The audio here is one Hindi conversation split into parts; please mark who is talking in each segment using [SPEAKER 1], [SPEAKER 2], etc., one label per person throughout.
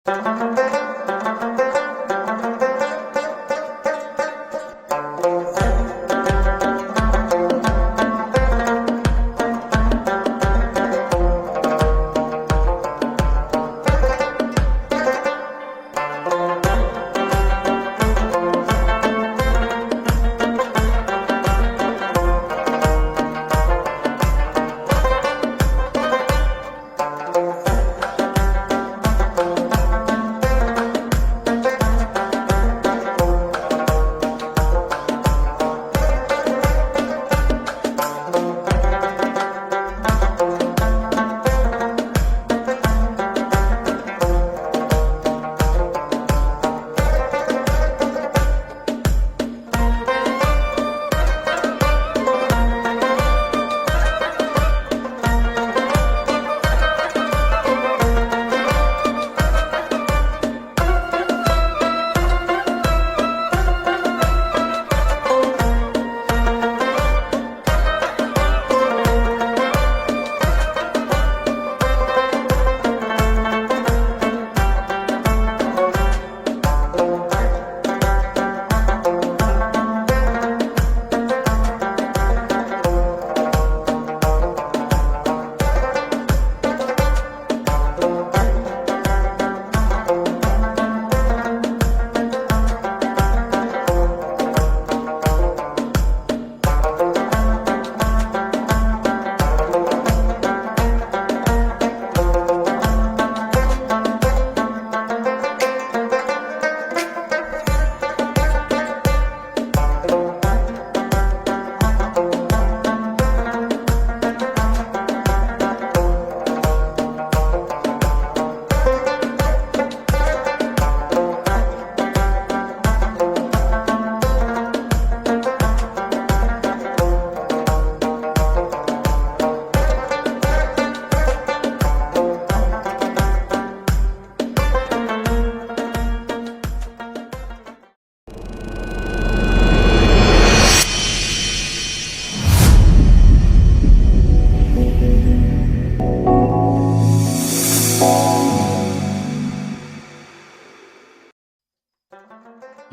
[SPEAKER 1] जी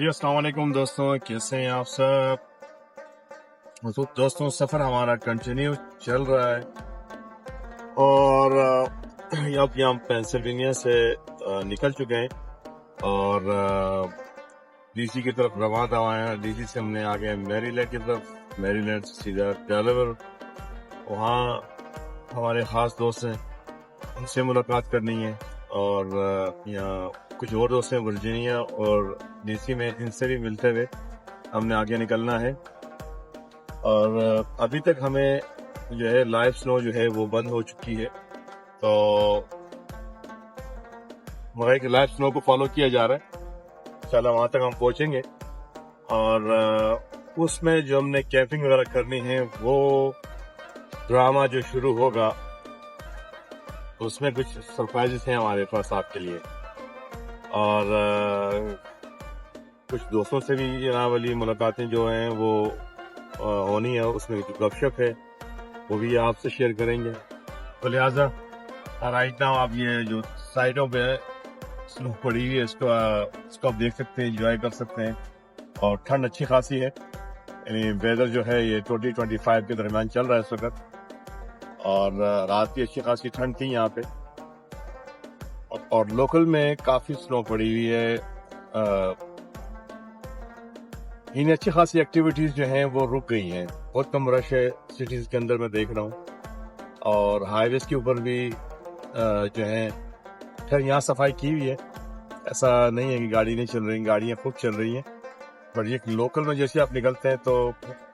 [SPEAKER 1] अस्सलाम वालेकुम दोस्तों, कैसे हैं आप सब। तो दोस्तों सफ़र हमारा कंटिन्यू चल रहा है और अब हम पेंसिल्वेनिया से निकल चुके हैं और डीसी की तरफ रवाना हुए हैं। डीसी से हमने आगे मैरीलैंड की तरफ, मैरीलैंड से सीधा डेलावेयर, वहाँ हमारे ख़ास दोस्त हैं, उनसे मुलाकात करनी है और यहाँ कुछ और दोस्त हैं वर्जीनिया और डीसी में, इनसे भी मिलते हुए हमने आगे निकलना है। और अभी तक हमें जो है लाइव स्नो जो है वो बंद हो चुकी है, तो मगर कि लाइव स्नो को फॉलो किया जा रहा है। इंशाल्लाह वहाँ तक हम पहुँचेंगे और उसमें जो हमने कैंपिंग वगैरह करनी है वो ड्रामा जो शुरू होगा उसमें कुछ सरप्राइजेस हैं हमारे पास आपके लिए और कुछ दोस्तों से भी जनाब वाली मुलाकातें जो हैं वो होनी है। उसमें जो गपशप है वो भी आपसे शेयर करेंगे। तो लिहाजा राइट नाउ आप ये जो साइडों पे स्नो पड़ी हुई है इसको आप देख सकते हैं, एंजॉय कर सकते हैं और ठंड अच्छी खासी है। यानी वेदर जो है ये 20-25 के दरमियान चल रहा है इस वक्त और रात की अच्छी खासी ठंड थी यहाँ पे और लोकल में काफ़ी स्नो पड़ी हुई है। इन अच्छी खासी एक्टिविटीज़ जो हैं वो रुक गई हैं, बहुत कम रश है सिटीज़ के अंदर मैं देख रहा हूँ और हाईवेज़ के ऊपर भी जो है खैर यहाँ सफाई की हुई है, ऐसा नहीं है कि गाड़ी नहीं चल रही, गाड़ियाँ खूब चल रही हैं। पर ये लोकल में जैसे आप निकलते हैं तो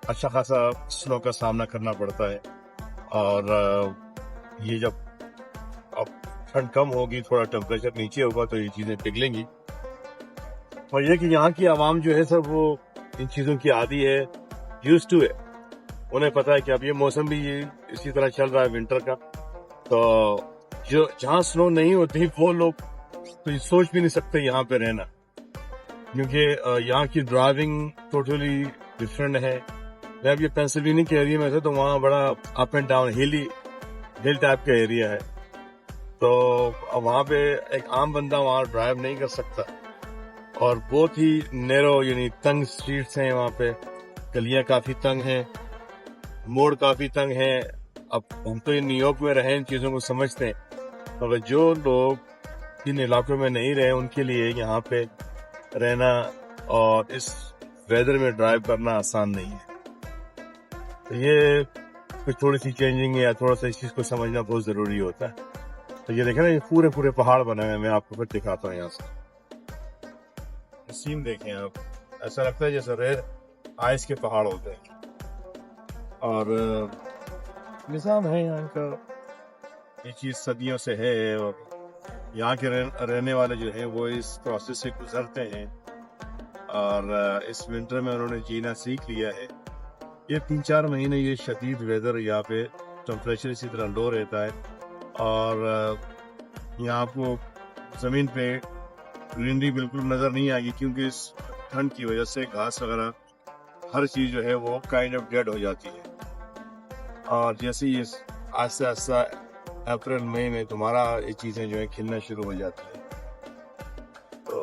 [SPEAKER 1] अच्छा खासा स्नो का सामना करना पड़ता है और ये जब अब ठंड कम होगी, थोड़ा टेम्परेचर नीचे होगा तो ये चीज़ें पिघलेंगी। और ये कि यहाँ की आवाम जो है सब वो इन चीज़ों की आदी है, यूज्ड टू है। उन्हें पता है कि अब ये मौसम भी ये इसी तरह चल रहा है विंटर का, तो जो जहाँ स्नो नहीं होती वो लोग तो सोच भी नहीं सकते यहाँ पे रहना, क्योंकि यहाँ की ड्राइविंग टोटली डिफरेंट है। मैं अब ये पेंसिल्वेनिया के एरिया में था तो वहाँ बड़ा up and down hill type का एरिया है तो वहाँ पे एक आम बंदा वहाँ ड्राइव नहीं कर सकता और बहुत ही नैरो यानी तंग स्ट्रीट्स हैं वहाँ पे, गलियाँ काफ़ी तंग हैं, मोड़ काफ़ी तंग हैं। अब हम तो न्यूयॉर्क में रहे, इन चीज़ों को समझते हैं, मगर जो लोग इन इलाकों में नहीं रहे उनके लिए यहाँ पे रहना और इस वेदर में ड्राइव करना आसान नहीं है। तो ये कुछ थोड़ी सी चेंजिंग या थोड़ा सा इस चीज़ को समझना बहुत ज़रूरी होता है। तो ये देखें ना, ये पूरे पूरे पहाड़ बने हुए हैं, मैं आपको फिर दिखाता हूँ यहाँ से। सीन देखें आप, ऐसा लगता है जैसे रेड आइस के पहाड़ होते हैं। और निज़ाम है यहाँ का, ये चीज़ सदियों से है और यहाँ के रहने वाले जो हैं वो इस प्रोसेस से गुजरते हैं और इस विंटर में उन्होंने जीना सीख लिया है। ये 3-4 महीने ये शदीद वेदर, यहाँ पे टेम्परेचर इसी तरह लो रहता है और यहाँ आपको ज़मीन पे ग्रीनरी बिल्कुल नज़र नहीं आएगी, क्योंकि इस ठंड की वजह से घास वगैरह हर चीज़ जो है वो काइंड ऑफ डेड हो जाती है। और जैसे ये आस्ते आस्ते अप्रैल मई में तुम्हारा ये चीज़ें जो है खिलना शुरू हो जाती है। तो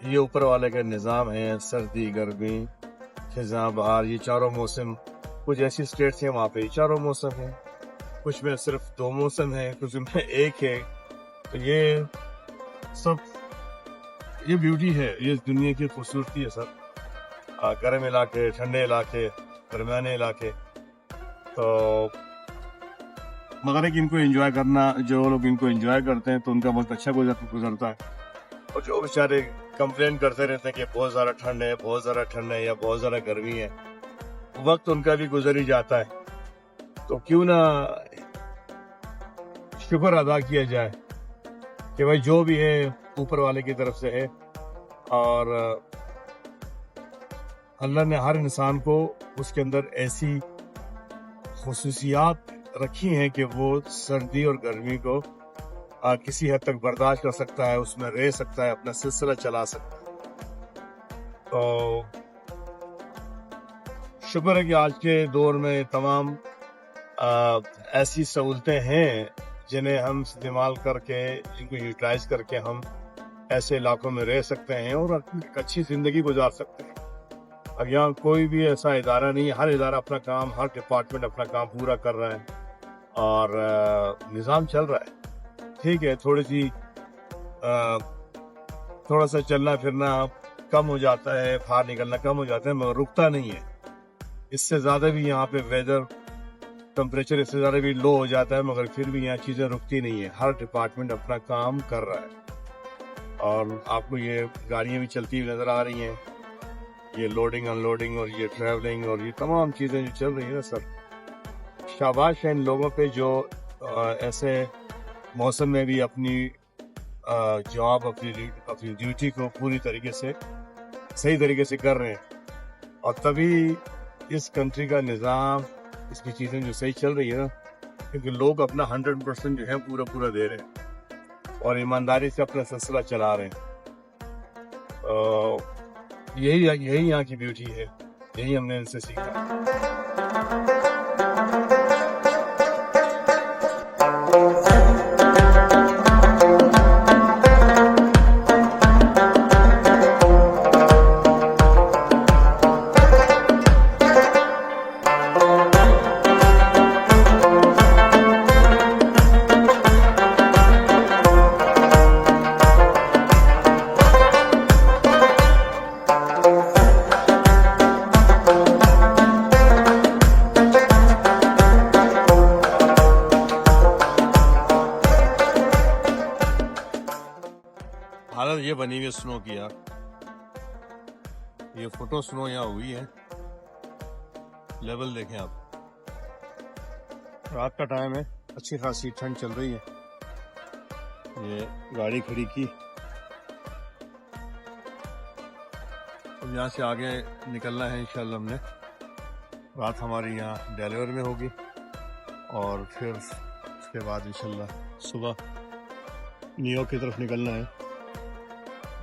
[SPEAKER 1] ये ऊपर वाले का निज़ाम है, सर्दी गर्मी खिज़ां बहार, ये चारों मौसम। कुछ ऐसी स्टेट्स हैं वहाँ पे चारों मौसम हैं, कुछ में सिर्फ 2 मौसम हैं, कुछ में 1 है। तो ये सब ये ब्यूटी है, ये दुनिया की खूबसूरती है सर। गर्म इलाके, ठंडे इलाके, दरमियाने इलाके। तो मगर एक इनको एंजॉय करना, जो लोग इनको एंजॉय करते हैं तो उनका बहुत अच्छा गुजरता है। और जो बेचारे कंप्लेन करते रहते हैं कि बहुत ज़्यादा ठंड है, बहुत ज़्यादा ठंड है या बहुत ज़्यादा गर्मी है, वक्त उनका भी गुजर ही जाता है। तो क्यों ना शुक्र अदा किया जाए कि भाई जो भी है ऊपर वाले की तरफ से है और अल्लाह ने हर इंसान को उसके अंदर ऐसी खुसूसियात रखी हैं कि वो सर्दी और गर्मी को किसी हद तक बर्दाश्त कर सकता है, उसमें रह सकता है, अपना सिलसिला चला सकता है। तो शुक्र है कि आज के दौर में तमाम ऐसी सहूलतें हैं जिन्हें हम इस्तेमाल करके, जिनको यूटिलाइज करके हम ऐसे इलाकों में रह सकते हैं और एक अच्छी ज़िंदगी गुजार सकते हैं। अब यहाँ कोई भी ऐसा इदारा नहीं है, हर इदारा अपना काम, हर डिपार्टमेंट अपना काम पूरा कर रहा है और निज़ाम चल रहा है। ठीक है, थोड़ा सा चलना फिरना कम हो जाता है, बाहर निकलना कम हो जाता है, मगर रुकता नहीं है। इससे ज़्यादा भी यहाँ पे वेदर टेम्परेचर इससे ज़्यादा भी लो हो जाता है, मगर फिर भी यहाँ चीज़ें रुकती नहीं है। हर डिपार्टमेंट अपना काम कर रहा है और आपको ये गाड़ियाँ भी चलती हुई नज़र आ रही हैं, ये लोडिंग अनलोडिंग और ये ट्रैवलिंग और ये तमाम चीज़ें जो चल रही हैं ना सर, शाबाश है इन लोगों पे जो ऐसे मौसम में भी अपनी जॉब, अपनी ड्यूटी को पूरी तरीके से सही तरीके से कर रहे हैं। और तभी इस कंट्री का निज़ाम, इसकी चीज़ें जो सही चल रही है ना, क्योंकि लोग अपना 100% जो है पूरा दे रहे हैं और ईमानदारी से अपना सिलसिला चला रहे हैं। यही यहाँ की ब्यूटी है, यही हमने इनसे सीखा। हालत ये बनी हुई स्नो की यार, ये फोटो स्नो यहाँ हुई है। लेवल देखें आप, रात का टाइम है, अच्छी खासी ठंड चल रही है। ये गाड़ी खड़ी की, अब यहाँ से आगे निकलना है इंशाल्लाह। हमने रात हमारी यहाँ डेलीवर में होगी और फिर उसके बाद इंशाल्लाह सुबह न्यूयॉर्क की तरफ निकलना है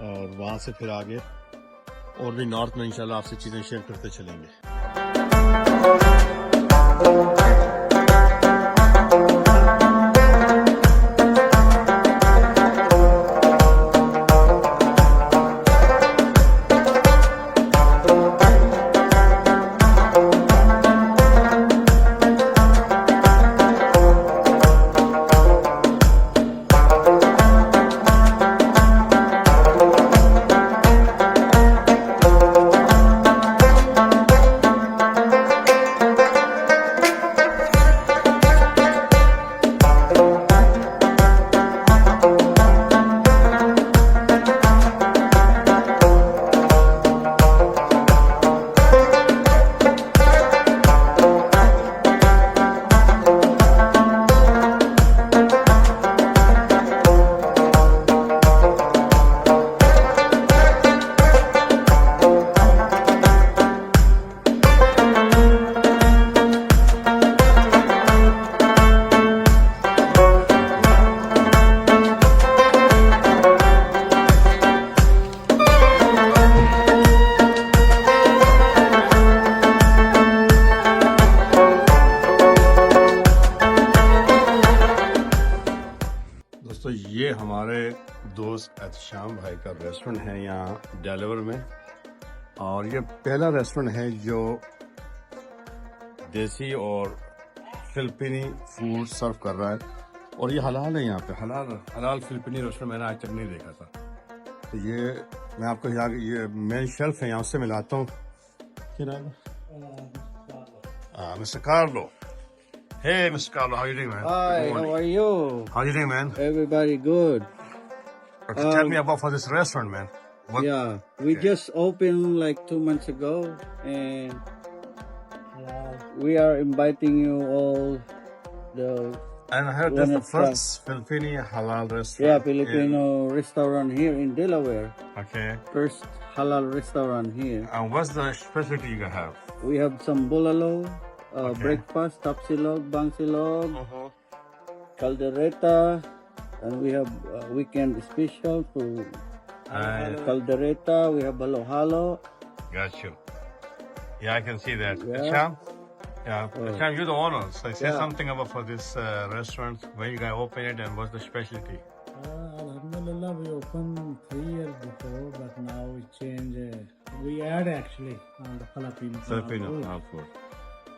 [SPEAKER 1] और वहाँ से फिर आगे और भी नॉर्थ में इंशाल्लाह आपसे चीज़ें शेयर करते चलेंगे। हमारे दोस्त एहतशाम भाई का रेस्टोरेंट है यहाँ डेलावेयर में, और ये पहला रेस्टोरेंट है जो देसी और फिलिपीनी फूड सर्व कर रहा है, और ये हलाल है यहाँ पे। हलाल फिलिपीनी रेस्टोरेंट मैंने आज तक नहीं देखा था। तो ये मैं आपको यहाँ ये मेन शेल्फ है, यहाँ से मिलाता हूँ। क्या नाम है? Mr. Carlo. Hey, Mr. Carlo, how you doing, man?
[SPEAKER 2] Hi, how are you?
[SPEAKER 1] How you doing, man?
[SPEAKER 2] Everybody good?
[SPEAKER 1] Tell me about for this restaurant, man. What?
[SPEAKER 2] Yeah, we just opened like 2 months ago, and we are inviting you all.
[SPEAKER 1] And I heard this is the first Filipino halal restaurant.
[SPEAKER 2] Filipino restaurant here in Delaware.
[SPEAKER 1] Okay.
[SPEAKER 2] First halal restaurant here.
[SPEAKER 1] And what's the specialty you have?
[SPEAKER 2] We have some bulalo, breakfast, tapsilog, bangsilog, caldereta, and we have weekend special for caldereta. We have halo.
[SPEAKER 1] Got you. Yeah, I can see that.
[SPEAKER 2] Yeah.
[SPEAKER 1] Sham? Yeah. Sham, you're the owner. So say
[SPEAKER 2] Yeah.
[SPEAKER 1] something about for this restaurant. When you guys open it and what's the specialty?
[SPEAKER 3] Alhamdulillah, we opened 3 years before, but now we change. We add actually on the Filipino.
[SPEAKER 1] Filipino food.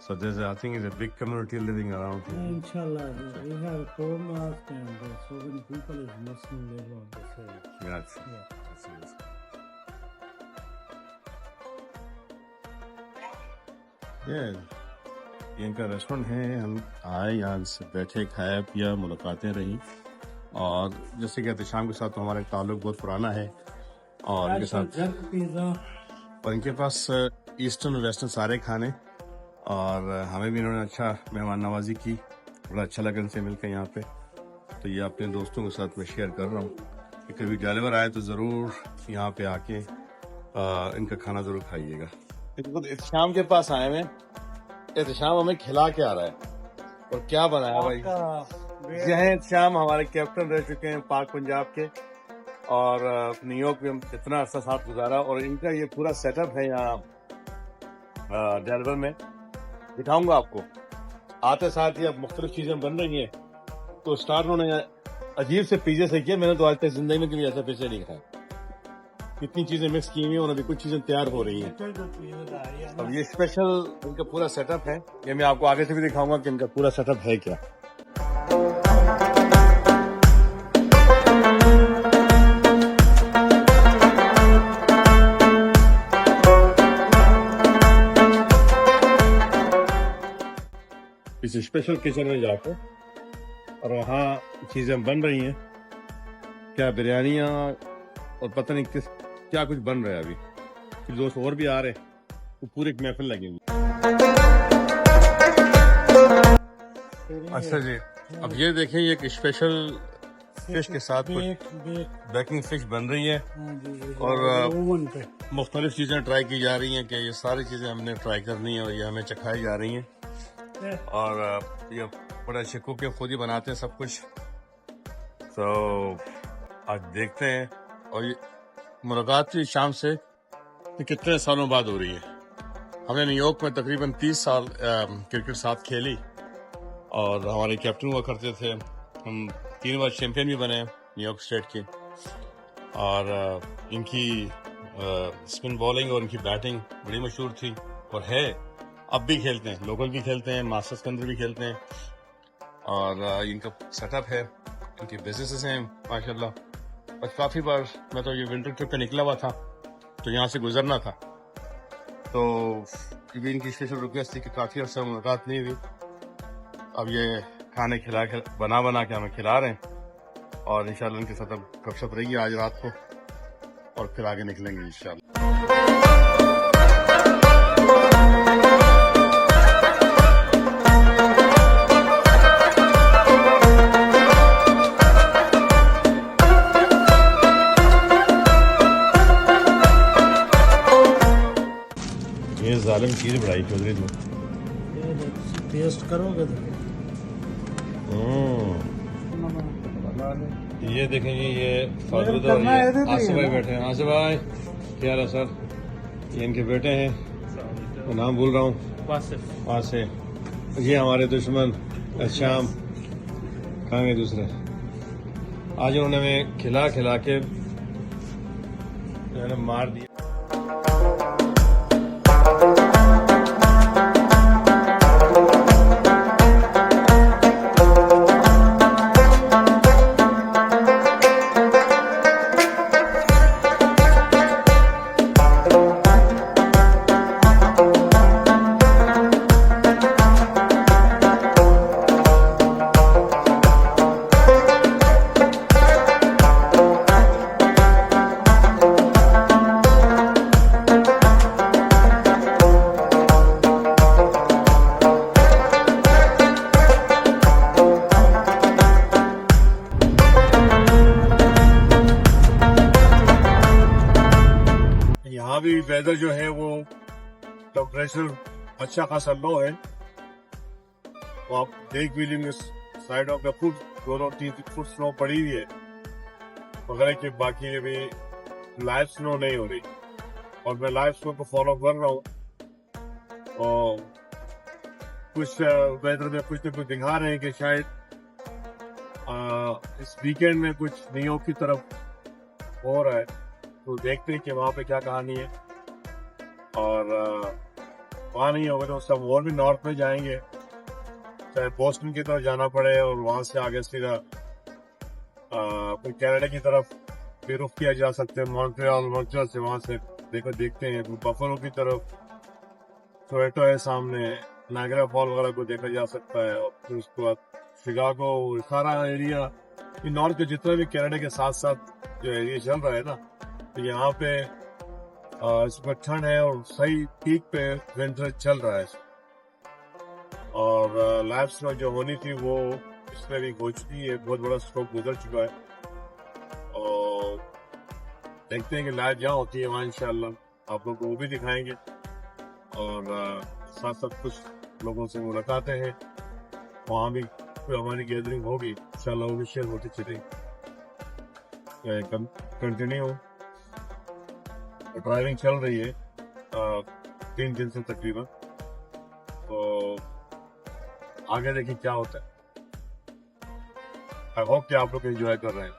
[SPEAKER 1] So there's, I think, it's a big community living around here.
[SPEAKER 3] Inshallah, we have 4 mosques and so many people is Muslim live on this area.
[SPEAKER 1] Gotcha.
[SPEAKER 3] Yeah.
[SPEAKER 1] ये इनका रेस्टोरेंट है। हम आए यहाँ से बैठे, खाया पिया, मुलाकातें रही, और जैसे कहते शाम के साथ तो हमारा ताल्लुक बहुत पुराना है, और इनके साथ
[SPEAKER 3] Pizza.
[SPEAKER 1] और इनके पास ईस्टर्न और वेस्टर्न सारे खाने, और हमें भी इन्होंने अच्छा मेहमान नवाजी की। बड़ा अच्छा लगा इनसे मिलकर यहाँ पे। तो ये अपने दोस्तों के साथ मैं शेयर कर रहा हूँ कि कभी डेलावेयर आए तो ज़रूर यहाँ पे आके इनका खाना ज़रूर खाइएगा। एहतशाम के पास आए हैं, एहतशाम हमें खिला के आ रहा है, और क्या बनाया भाई। यह एहतशाम हमारे कैप्टन रह चुके हैं पाक पंजाब के, और न्यूयॉर्क में हम इतना अर्सा साथ गुजारा, और इनका ये पूरा सेटअप है यहाँ डेलावेयर में। दिखाऊंगा आपको। आते साथ ही अब मुख्तलिफ चीजें बन रही हैं। तो स्टार्ट उन्होंने अजीब से पिज्जे से किया, मैंने तो आज तक जिंदगी में कभी ऐसा पिज्जा नहीं खाया। कितनी चीजें मिक्स की हुई हैं, और अभी कुछ चीजें तैयार हो रही हैं। अब ये स्पेशल इनका पूरा सेटअप है, ये मैं आपको आगे से भी दिखाऊंगा कि इनका पूरा सेटअप है क्या। इस स्पेशल किचन में जाकर, और वहाँ चीजें बन रही हैं, क्या बिरयानियाँ और पता नहीं क्या कुछ बन रहा है। अभी कुछ दोस्त और भी आ रहे हैं, तो पूरी एक महफिल लगी हुई। अच्छा जी, अब ये देखें, ये एक स्पेशल फिश के साथ कुछ बेकिंग फिश बन रही है, और मुख्तलिफ चीजें ट्राई की जा रही हैं कि ये सारी चीजें हमने ट्राई करनी है, और ये हमें चखाई जा रही हैं। और ये बड़े अच्छे कुक खुद ही बनाते हैं सब कुछ। तो आज देखते हैं। और ये मुलाकात थी शाम से कि कितने सालों बाद हो रही है। हमने न्यूयॉर्क में तकरीबन 30 साल क्रिकेट साथ खेली, और हमारे कैप्टन हुआ करते थे। हम 3 बार चैंपियन भी बने न्यूयॉर्क स्टेट के, और इनकी स्पिन बॉलिंग और इनकी बैटिंग बड़ी मशहूर थी, और है अब भी खेलते हैं, लोकल भी खेलते हैं, मास्टर्स के अंदर भी खेलते हैं। और इनका सेटअप है, इनके बिजनेसेस हैं माशाल्लाह। और काफ़ी बार मैं तो ये विंटर ट्रिप पे निकला हुआ था, तो यहाँ से गुजरना था, तो भी इनकी स्पेशल रिक्वेस्ट थी कि काफ़ी अर्सा मुलाकात नहीं हुई। अब ये खाने बना के हमें खिला रहे हैं, और इंशाल्लाह इनके साथ अब गपशप रहेगी आज रात को, और फिर आगे निकलेंगे इंशाल्लाह। ये जालिम चीज बढ़ाई चौधरी तू।
[SPEAKER 3] टेस्ट करोगे तो
[SPEAKER 1] ये देखें जी, ये फारूद और आसिफ भाई बैठे हैं। आसिफ भाई क्या हाल है सर? ये इनके बेटे हैं, तो नाम भूल रहा हूँ, आसिफ। ये हमारे दुश्मन शाम, कहाँ गए दूसरे? आज उन्होंने हमें खिला खिला के जो है ना मार दिया। यहाँ भी वेदर जो है वो टेम्परेचर अच्छा खासा लो है, तो आप देख भी लेंगे side of the foot 2-3 foot snow पड़ी हुई है, मगर कि बाकी अभी लाइव स्नो नहीं हो रही। और मैं लाइव स्नो को फॉलो कर रहा हूँ और कुछ वेदर में कुछ न कुछ दिखा रहे हैं कि शायद इस वीकेंड में कुछ न्यूयॉर्क की तरफ हो रहा है, तो देखते हैं कि वहाँ पे क्या कहानी है। और वहाँ नहीं होगा तो सब और भी नॉर्थ में जाएंगे, चाहे बोस्टन की तरफ जाना पड़े और वहाँ से आगे सीधा कोई कनाडा की तरफ भी रुख किया जा सकता है, मॉन्ट्रियल से वहाँ से देखते हैं बफलो की तरफ, टोरंटो है सामने, नायग्रा फॉल वगैरह को देखा जा सकता है। और फिर उसके बाद शिकागो, सारा एरिया नॉर्थ के जितना भी कनाडा के साथ साथ जो एरिया चल रहा है ना, तो यहाँ पे इस पर ठंड है और सही पीक पे विंटर चल रहा है। और लाइव स्नो जो होनी थी वो इसमें भी हो चुकी है, बहुत बड़ा स्ट्रोक गुजर चुका है। और देखते हैं कि लाइव जहाँ होती है वहाँ इंशाल्लाह आप लोग को वो भी दिखाएंगे और साथ साथ कुछ लोगों से मुलाकातें हैं, वहाँ भी कोई हमारी गैदरिंग होगी इंशाल्लाह, वो भी शेयर होती चलेगी। कंटिन्यू ड्राइविंग चल रही है 3 दिन से तकरीबन, तो आगे देखिए क्या होता है। आई होप कि आप लोग एंजॉय कर रहे हैं।